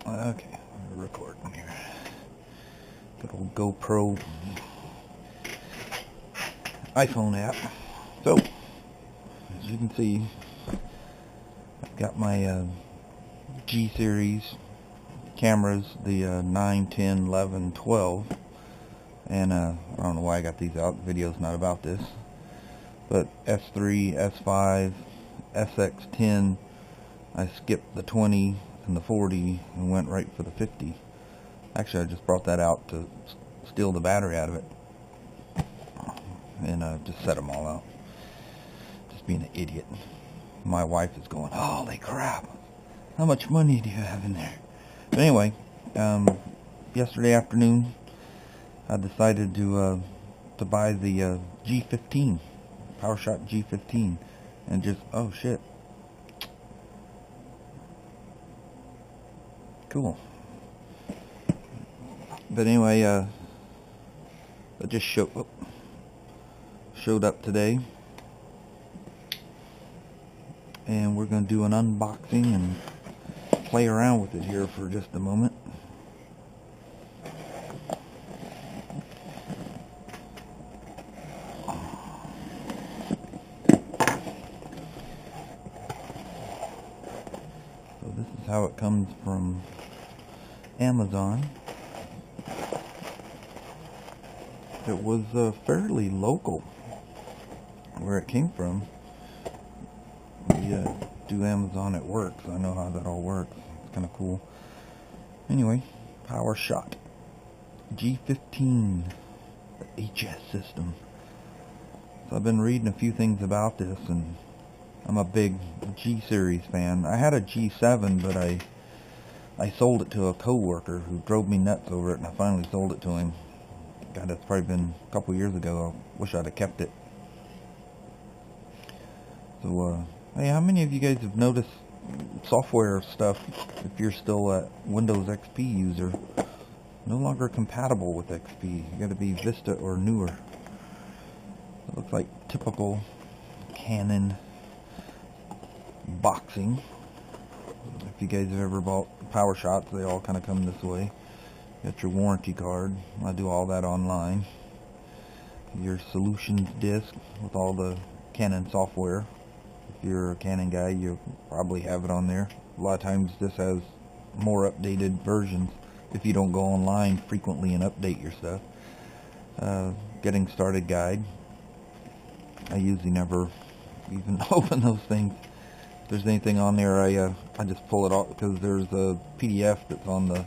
Okay, we're recording here. Good old GoPro iPhone app. So, as you can see, I've got my G series cameras, the 9, 10, 11, 12, and I don't know why I got these out. The video's not about this, but S3, S5, SX10. I skipped the 20 and the 40 and went right for the 50. Actually, I just brought that out to steal the battery out of it, and just set them all out. Just being an idiot. My wife is going, "Holy crap, how much money do you have in there?" But anyway, yesterday afternoon I decided to buy the G15, PowerShot G15, and just, oh shit, cool. But anyway, it just showed up today, and we're going to do an unboxing and play around with it here for just a moment. So this is how it comes from Amazon. It was fairly local where it came from. We do Amazon at work, so I know how that all works. It's kind of cool. Anyway, PowerShot G15, the HS system. So I've been reading a few things about this, and I'm a big G series fan. I had a G7, but I sold it to a co-worker who drove me nuts over it, and I finally sold it to him. God, that's probably been a couple years ago. I wish I'd have kept it. So, hey, how many of you guys have noticed software stuff, if you're still a Windows XP user, no longer compatible with XP? You gotta be Vista or newer. It looks like typical Canon boxing. If you guys have ever bought PowerShots, they all kind of come this way. Got your warranty card. I do all that online. Your solutions disc with all the Canon software. If you're a Canon guy, you probably have it on there. A lot of times this has more updated versions if you don't go online frequently and update your stuff. Getting started guide. I usually never even open those things. If there's anything on there, I just pull it off, because there's a PDF that's on the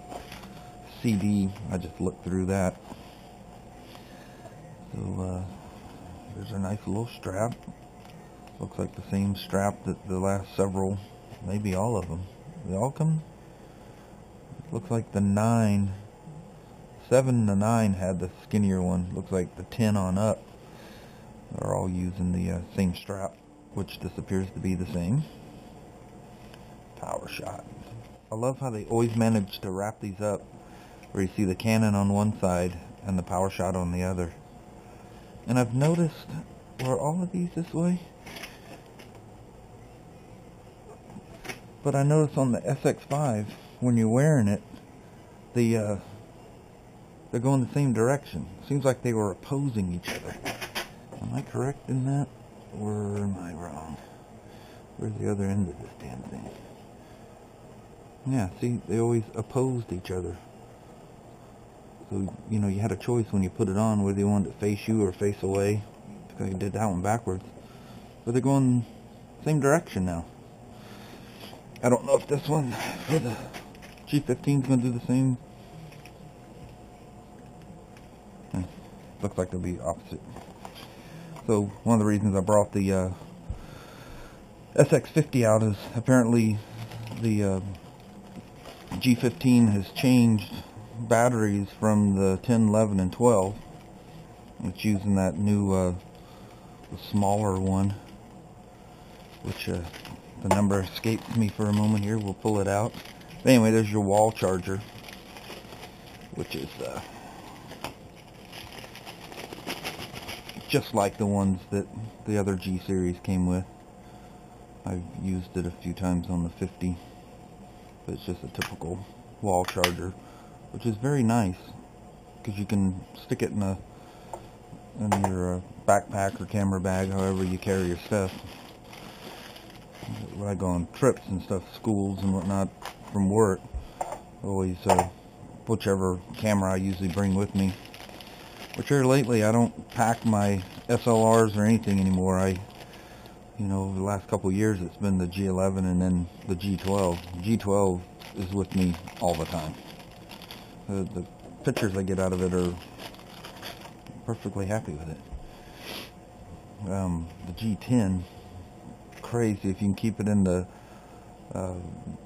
CD. I just look through that. So there's a nice little strap. Looks like the same strap that the last several, maybe all of them, they all come. Looks like the 9, 7 and the 9 had the skinnier one. Looks like the 10 on up are all using the same strap, which this appears to be the same. PowerShot. I love how they always manage to wrap these up, where you see the Canon on one side and the PowerShot on the other. And I've noticed, were all of these this way? But I noticed on the SX5, when you're wearing it, they're going the same direction. Seems like they were opposing each other. Am I correct in that, or am I wrong? Where's the other end of this damn thing? Yeah, see, they always opposed each other. So, you know, you had a choice when you put it on whether you wanted to face you or face away. Because you did that one backwards. But they're going the same direction now. I don't know if this one, for the G15, is going to do the same. Looks like they'll be opposite. So, one of the reasons I brought the SX50 out is apparently the G15 has changed batteries from the 10, 11, and 12. It's using that new smaller one, which the number escapes me for a moment here. We'll pull it out. But anyway, there's your wall charger, which is just like the ones that the other G series came with. I've used it a few times on the 50, but it's just a typical wall charger, which is very nice because you can stick it in your backpack or camera bag, however you carry your stuff. When I go on trips and stuff, schools and whatnot from work, always whichever camera I usually bring with me. Which here lately I don't pack my SLRs or anything anymore. Over the last couple of years it's been the G11 and then the G12. G12 is with me all the time. The pictures I get out of it are perfectly happy with it. The G10, crazy if you can keep it in the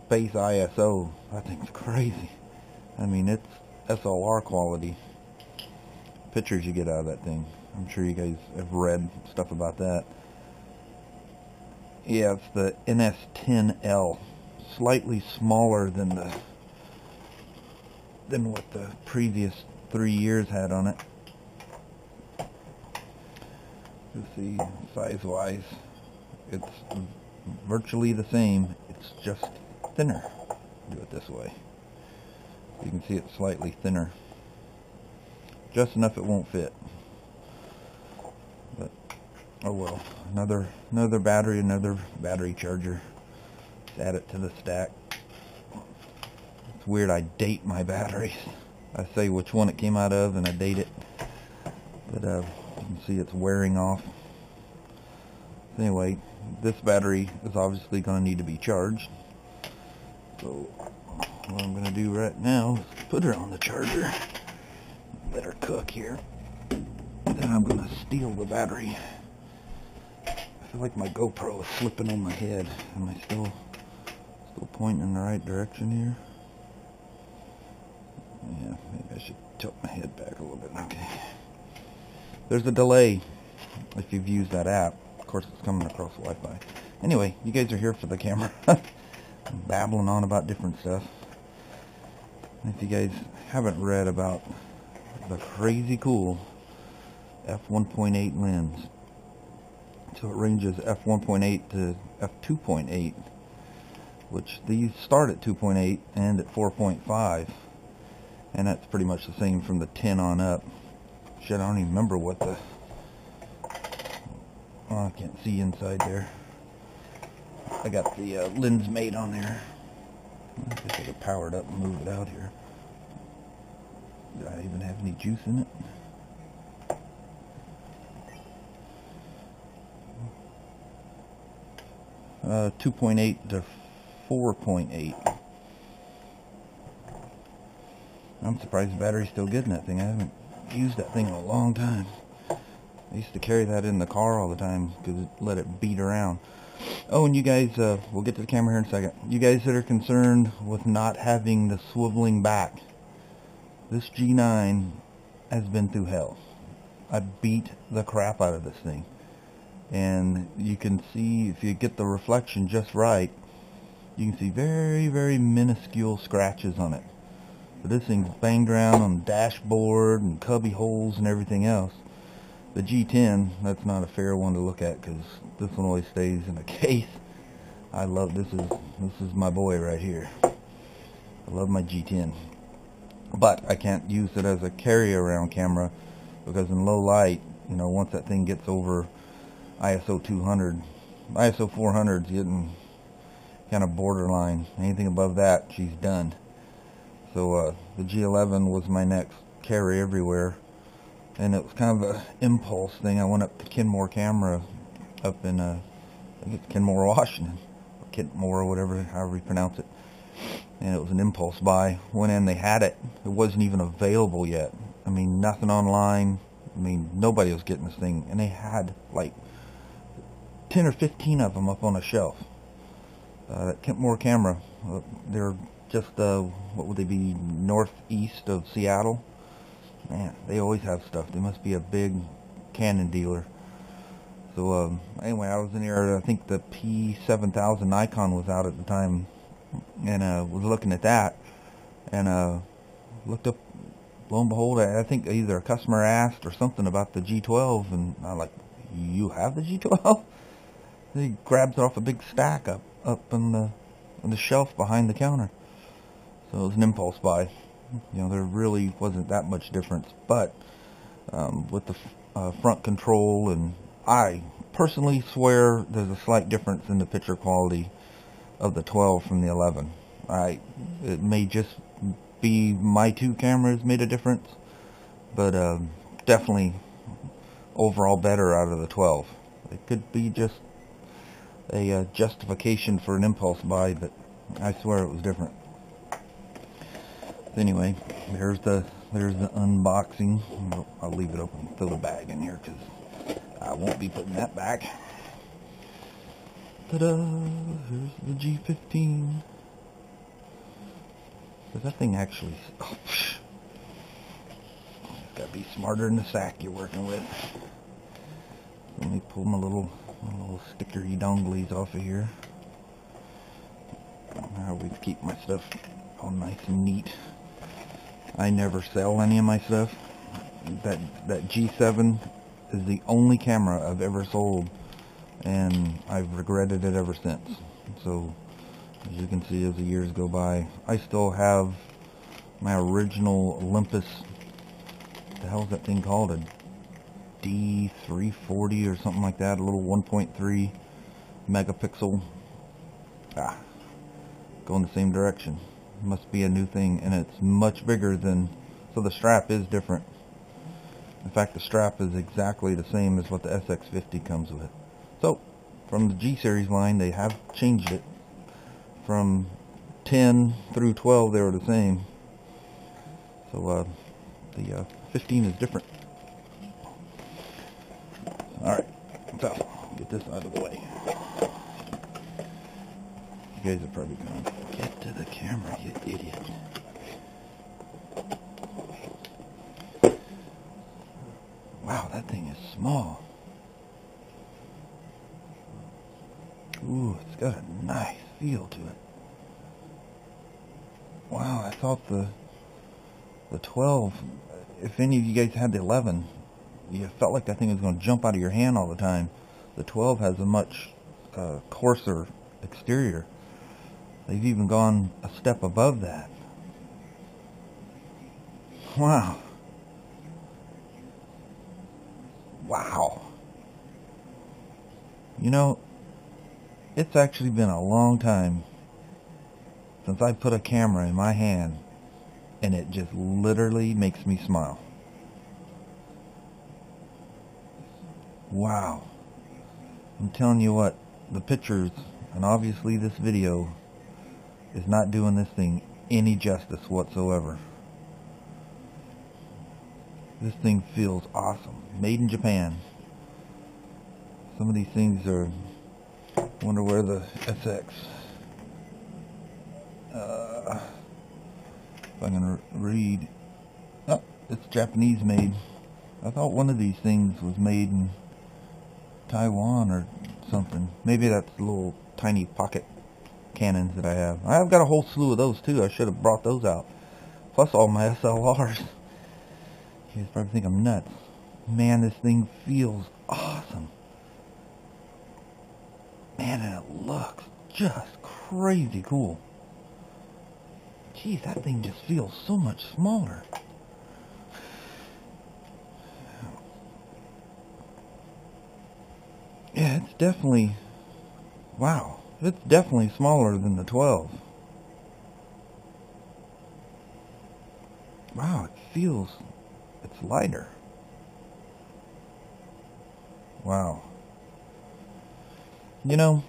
base ISO. I think it's crazy. I mean, it's SLR quality pictures you get out of that thing. I'm sure you guys have read stuff about that. Yeah, it's the NS10L, slightly smaller than what the previous 3 years had on it. Let's see, size-wise, it's virtually the same. It's just thinner. Do it this way. You can see it's slightly thinner. Just enough it won't fit. But oh well. Another battery, another battery charger. Let's add it to the stack. It's weird I date my batteries. I say which one it came out of and I date it. But you can see it's wearing off. Anyway, this battery is obviously going to need to be charged. So what I'm going to do right now is put her on the charger. Let her cook here. Then I'm going to steal the battery. I feel like my GoPro is slipping on my head. Am I still pointing in the right direction here? Yeah, maybe I should tilt my head back a little bit. Okay. There's a delay if you've used that app. Of course, it's coming across Wi-Fi. Anyway, you guys are here for the camera. I'm babbling on about different stuff. If you guys haven't read about the crazy cool f1.8 lens. So it ranges f1.8 to f2.8, which these start at 2.8 and at 4.5, and that's pretty much the same from the 10 on up. Shit, I don't even remember what the... Oh, I can't see inside there. I got the lens mate on there. I guess I could power it up and move it out here. Do I even have any juice in it? Uh, 2.8 to 4.8. I'm surprised the battery's still good in that thing. I haven't used that thing in a long time. I used to carry that in the car all the time because it let it beat around. Oh, and you guys, we'll get to the camera here in a second. You guys that are concerned with not having the swiveling back, this G9 has been through hell. I beat the crap out of this thing. And you can see, if you get the reflection just right, you can see very, very minuscule scratches on it. But this thing's banged around on the dashboard and cubby holes and everything else. The G10, that's not a fair one to look at because this one always stays in a case. I love this is my boy right here. I love my G10. But I can't use it as a carry-around camera because in low light, you know, once that thing gets over ISO 200, ISO 400 is getting kind of borderline. Anything above that, she's done. So the G11 was my next carry everywhere. And it was kind of an impulse thing. I went up to Kenmore Camera up in, I think it's Kenmore, Washington. Or Kenmore, or whatever, however you pronounce it. And it was an impulse buy. Went in, they had it. It wasn't even available yet. I mean, nothing online. I mean, nobody was getting this thing. And they had like 10 or 15 of them up on a shelf. That Kenmore Camera, they're just, what would they be, northeast of Seattle. Man, they always have stuff. They must be a big Canon dealer. So anyway, I was in here. I think the P7000 Nikon was out at the time, and was looking at that, and looked up. Lo and behold, I think either a customer asked or something about the G12, and I'm like, "You have the G12?" He grabs it off a big stack up on the shelf behind the counter. So it was an impulse buy. You know, there really wasn't that much difference, but with the front control, and I personally swear there's a slight difference in the picture quality of the 12 from the 11. It may just be my two cameras made a difference, but definitely overall better out of the 12. It could be just a justification for an impulse buy, but I swear it was different. Anyway, there's the unboxing. I'll leave it open, throw the bag in here because I won't be putting that back. Ta-da! Here's the G15. Does that thing actually... Oh, psh. Gotta be smarter than the sack you're working with. Let me pull my little stickery donglies off of here. I always keep my stuff all nice and neat. I never sell any of my stuff. That G7 is the only camera I've ever sold, and I've regretted it ever since. So, as you can see, as the years go by, I still have my original Olympus. What the hell is that thing called? A D340 or something like that. A little 1.3 megapixel. Going the same direction. Must be a new thing, and it's much bigger than, so the strap is different. In fact, the strap is exactly the same as what the SX50 comes with. So from the G series line, they have changed it. From 10 through 12 they were the same, so the 15 is different. Alright, so get this out of the way. You guys are probably going, get to the camera, you idiot. Wow, that thing is small. Ooh, it's got a nice feel to it. Wow, I thought the 12, if any of you guys had the 11, you felt like that thing was going to jump out of your hand all the time. The 12 has a much coarser exterior. They've even gone a step above that. Wow. Wow. You know, it's actually been a long time since I put a camera in my hand and it just literally makes me smile. Wow. I'm telling you what, the pictures, and obviously this video, is not doing this thing any justice whatsoever. This thing feels awesome. Made in Japan. Some of these things are... I wonder where the SX... if I can read... Oh, it's Japanese made. I thought one of these things was made in Taiwan or something. Maybe that's the little tiny pocket Canons that I have. I've got a whole slew of those too. I should have brought those out. Plus all my SLRs. You guys probably think I'm nuts. Man, this thing feels awesome. Man, and it looks just crazy cool. Geez, that thing just feels so much smaller. Yeah, it's definitely... Wow. It's definitely smaller than the 12. Wow, it feels... It's lighter. Wow. You know,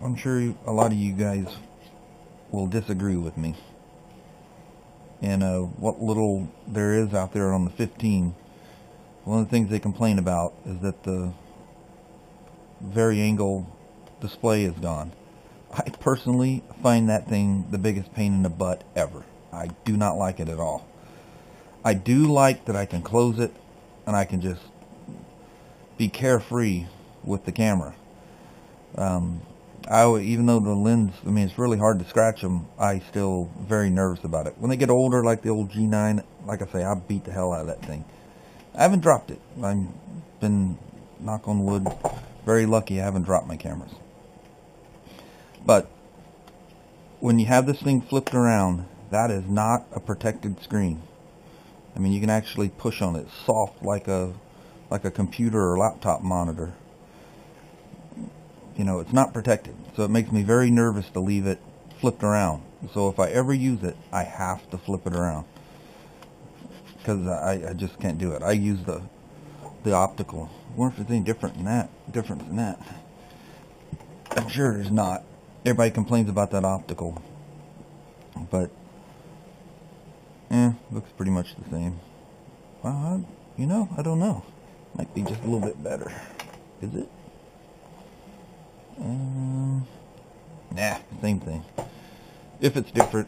I'm sure a lot of you guys will disagree with me. And what little there is out there on the 15, one of the things they complain about is that the vari-angle display is gone. I personally find that thing the biggest pain in the butt ever. I do not like it at all. I do like that I can close it and I can just be carefree with the camera. Even though the lens, I mean, it's really hard to scratch them, I still very nervous about it. When they get older, like the old G9, like I say, I beat the hell out of that thing. I haven't dropped it. I've been, knock on wood, very lucky I haven't dropped my cameras. But when you have this thing flipped around, That is not a protected screen. I mean, you can actually push on it, soft like a computer or laptop monitor. You know, it's not protected, so it makes me very nervous to leave it flipped around. So if I ever use it, I have to flip it around, because I just can't do it. I use the optical. I wonder if there's any difference in that. I'm sure there's not. Everybody complains about that optical, but looks pretty much the same. Well, you know, I don't know. Might be just a little bit better. Is it? Nah, same thing. If it's different,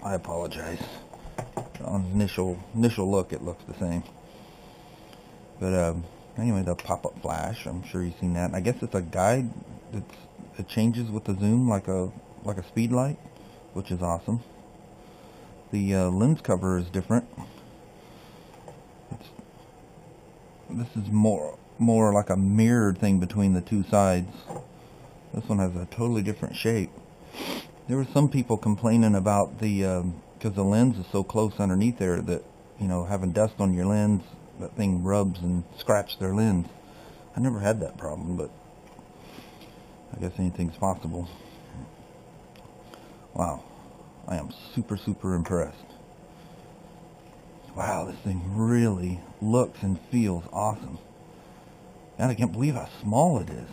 I apologize. On initial look, it looks the same. But anyway, the pop-up flash, I'm sure you've seen that. I guess it's a guide that changes with the zoom like a speed light, which is awesome. The lens cover is different. This is more like a mirrored thing between the two sides. This one has a totally different shape. There were some people complaining about because the lens is so close underneath there that, you know, having dust on your lens, that thing rubs and scratches their lens. I never had that problem, but I guess anything's possible. Wow, I am super, super impressed. Wow, this thing really looks and feels awesome. And I can't believe how small it is.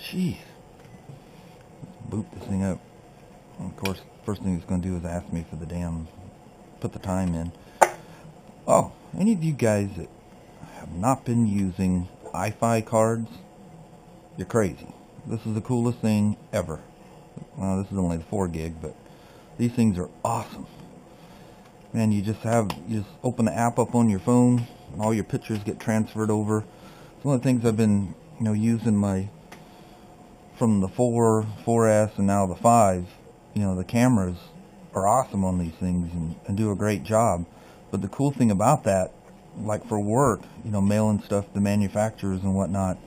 Jeez. Let's boot this thing up. And of course, first thing it's going to do is ask me for put the time in. Oh, any of you guys that have not been using iFi cards, you're crazy. This is the coolest thing ever. Well, this is only the 4 gig, but these things are awesome. Man, you just open the app up on your phone, and all your pictures get transferred over. It's one of the things I've been, you know, using from the 4, 4S, and now the 5. You know, the cameras are awesome on these things and do a great job. But the cool thing about that, like for work, you know, mailing stuff to manufacturers and whatnot,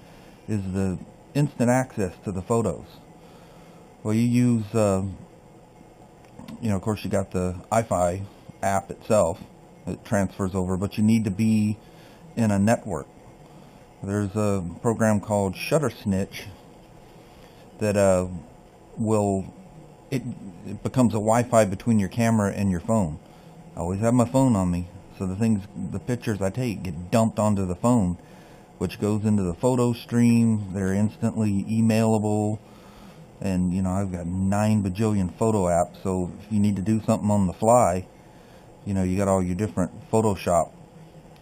is the instant access to the photos. Well, you use, you know, of course you got the iFi app itself that transfers over, but you need to be in a network. There's a program called Shuttersnitch that it becomes a Wi-Fi between your camera and your phone. I always have my phone on me, so the pictures I take get dumped onto the phone, which goes into the photo stream. They're instantly emailable, and you know, I've got 9 bajillion photo apps, so if you need to do something on the fly, you know, you got all your different Photoshop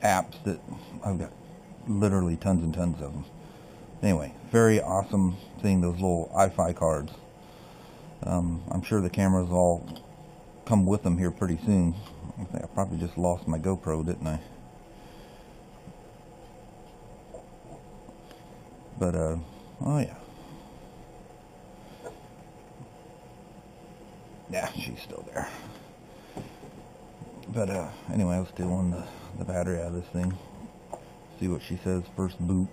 apps that I've got literally tons and tons of them. Anyway, very awesome thing, those little iFi cards. I'm sure the cameras all come with them here pretty soon. I think I probably just lost my GoPro, didn't I? But, oh yeah. Yeah, she's still there. But, anyway, I was still on the battery out of this thing. See what she says, first boot.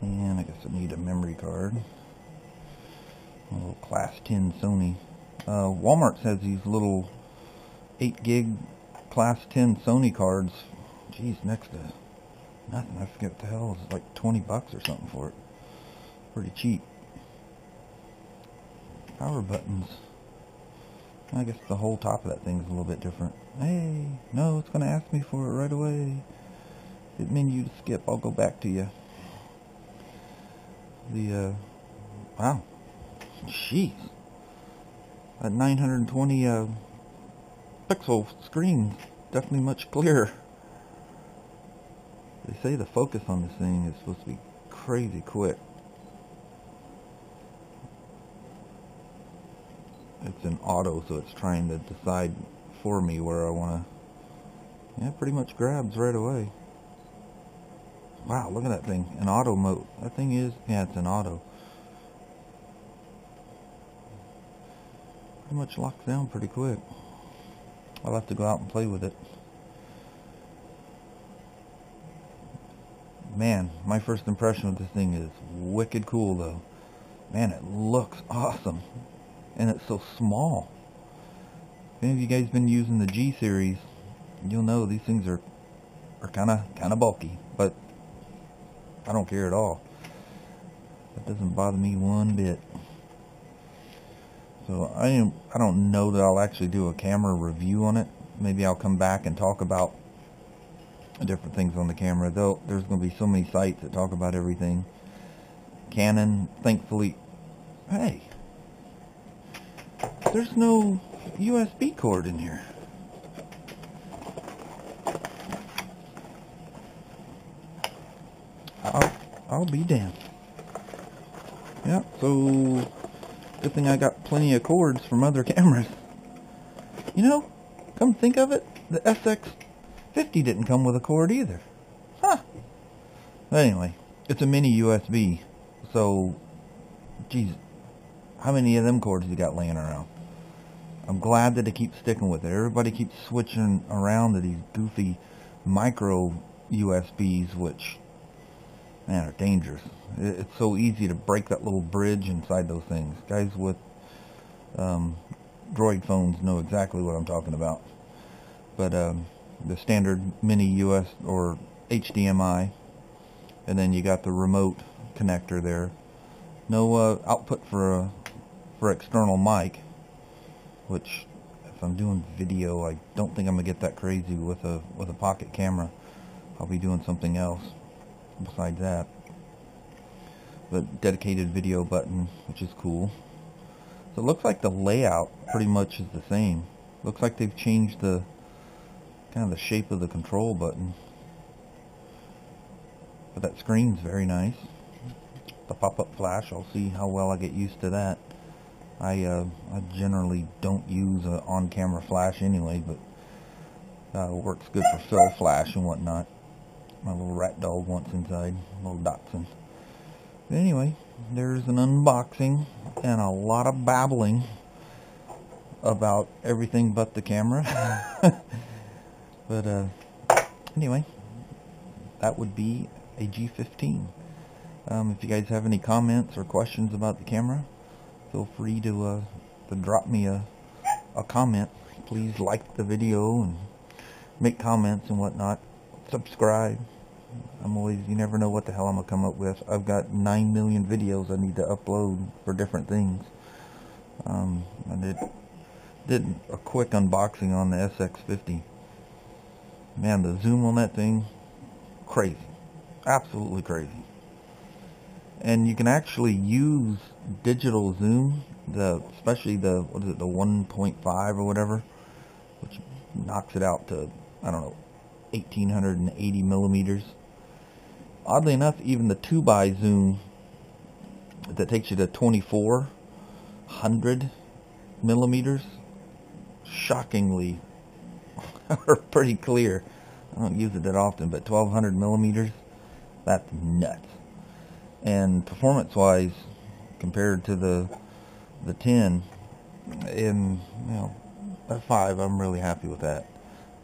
And I guess I need a memory card. A little class 10 Sony. Walmart has these little 8 gig class 10 Sony cards. Geez, next to nothing. I forget what the hell. It's like 20 bucks or something for it. Pretty cheap. Power buttons. I guess the whole top of that thing is a little bit different. Hey, no, it's going to ask me for it right away. Hit menu to skip. I'll go back to you. Wow. Jeez. That 920 pixel screen, definitely much clearer. They say the focus on this thing is supposed to be crazy quick. It's in auto, so it's trying to decide for me where I want to. Yeah, pretty much grabs right away. Wow, look at that thing in auto mode. That thing is, yeah, it's in auto. Pretty much locks down pretty quick. I'll have to go out and play with it. Man, my first impression of this thing is wicked cool though. man, it looks awesome. And it's so small. If any of you guys been using the G series, you'll know these things are kind of bulky, but I don't care at all. That doesn't bother me one bit. So I don't know that I'll actually do a camera review on it. Maybe I'll come back and talk about different things on the camera. Though there's going to be so many sites that talk about everything. Canon, thankfully, hey, there's no USB cord in here. I'll be damned. Yeah, so good thing I got plenty of cords from other cameras. You know, come think of it, the SX50 didn't come with a cord either. Huh. But anyway, it's a mini USB. So, geez, how many of them cords you got laying around? I'm glad that they keep sticking with it. Everybody keeps switching around to these goofy micro USBs, which, man, are dangerous. It's so easy to break that little bridge inside those things. Guys with Droid phones know exactly what I'm talking about. But the standard mini US or HDMI, and then you got the remote connector there. No output for external mic, which if I'm doing video, I don't think I'm gonna get that crazy with a pocket camera. I'll be doing something else besides that. But dedicated video button, which is cool. So it looks like the layout pretty much is the same. Looks like they've changed the kind of the shape of the control button. But that screen's very nice. The pop-up flash, I'll see how well I get used to that. I generally don't use an on-camera flash anyway, but it works good for fill flash and whatnot. My little rat dog wants inside, little Dachshund. But anyway, there's an unboxing and a lot of babbling about everything but the camera. But anyway, that would be a G15. If you guys have any comments or questions about the camera, feel free to drop me a comment. Please like the video and make comments and whatnot. Subscribe. You never know what the hell I'm going to come up with. I've got 9 million videos I need to upload for different things. I did a quick unboxing on the SX50. Man, the zoom on that thing, crazy. Absolutely crazy. And you can actually use digital zoom, especially the 1.5 or whatever, which knocks it out to, I don't know, 1880 millimeters. Oddly enough, even the 2x zoom that takes you to 2400 millimeters, shockingly, are pretty clear. I don't use it that often, but 1200 millimeters, that's nuts. And performance-wise, compared to the 10, in at 5, I'm really happy with that.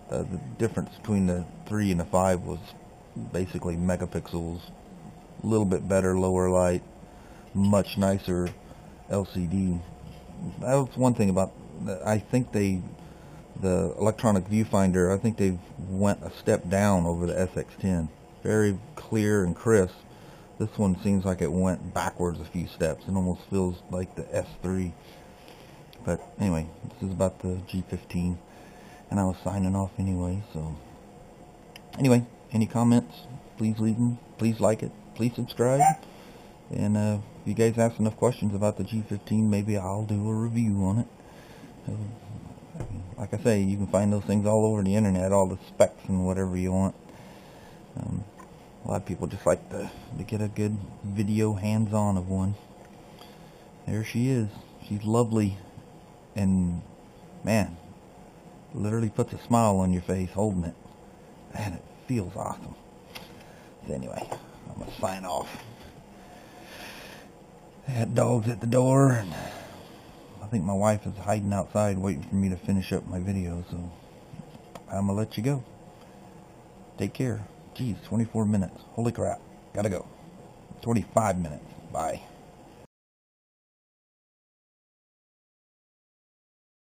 The difference between the 3 and the 5 was basically megapixels, a little bit better lower light, much nicer LCD. That was one thing about, I think the electronic viewfinder, I think they went a step down over the SX10. Very clear and crisp. This one seems like it went backwards a few steps. It almost feels like the S3. But anyway, this is about the G15. And I was signing off anyway, so. Anyway, any comments, please leave them. Please like it. Please subscribe. And if you guys ask enough questions about the G15, maybe I'll do a review on it. Like I say, you can find those things all over the internet, all the specs and whatever you want. A lot of people just like to get a good video hands-on of one. There she is. She's lovely. And, man, literally puts a smile on your face holding it. Man, it feels awesome. So anyway, I'm going to sign off. I had dogs at the door, and I think my wife is hiding outside waiting for me to finish up my video, so I'm going to let you go. Take care. Geez, 24 minutes. Holy crap. Gotta go. 25 minutes. Bye.